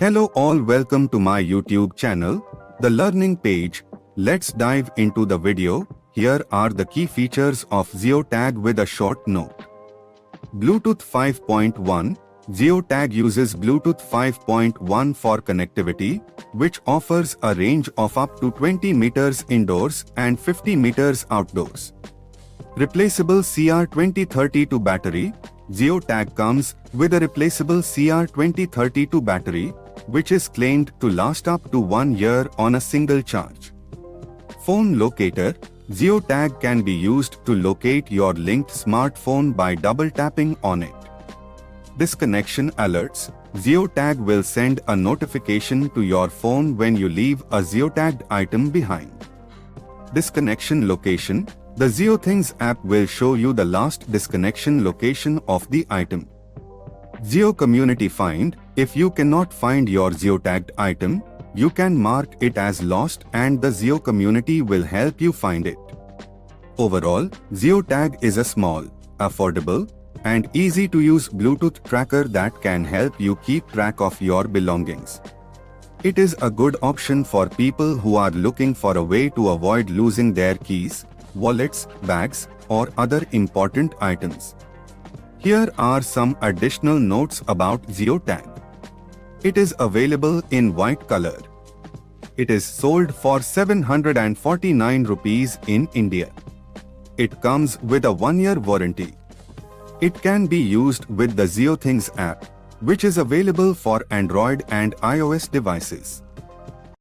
Hello all, welcome to my YouTube channel, the learning page. Let's dive into the video. Here are the key features of Geotag with a short note. Bluetooth 5.1. Geotag uses Bluetooth 5.1 for connectivity, which offers a range of up to 20 meters indoors and 50 meters outdoors. Replaceable CR2032 battery. Geotag comes with a replaceable CR2032 battery, which is claimed to last up to 1 year on a single charge. Phone locator. Geotag can be used to locate your linked smartphone by double tapping on it. Disconnection alerts. Geotag will send a notification to your phone when you leave a geotagged item behind. Disconnection location. The GeoThings app will show you the last disconnection location of the item. Geo Community Find. If you cannot find your geotagged item, you can mark it as lost and the Geo community will help you find it. Overall, Geotag is a small, affordable, and easy to use Bluetooth tracker that can help you keep track of your belongings. It is a good option for people who are looking for a way to avoid losing their keys, wallets, bags, or other important items. Here are some additional notes about Geotag. It is available in white color. It is sold for 749 rupees in India. It comes with a 1-year warranty. It can be used with the GeoThings app, which is available for Android and iOS devices.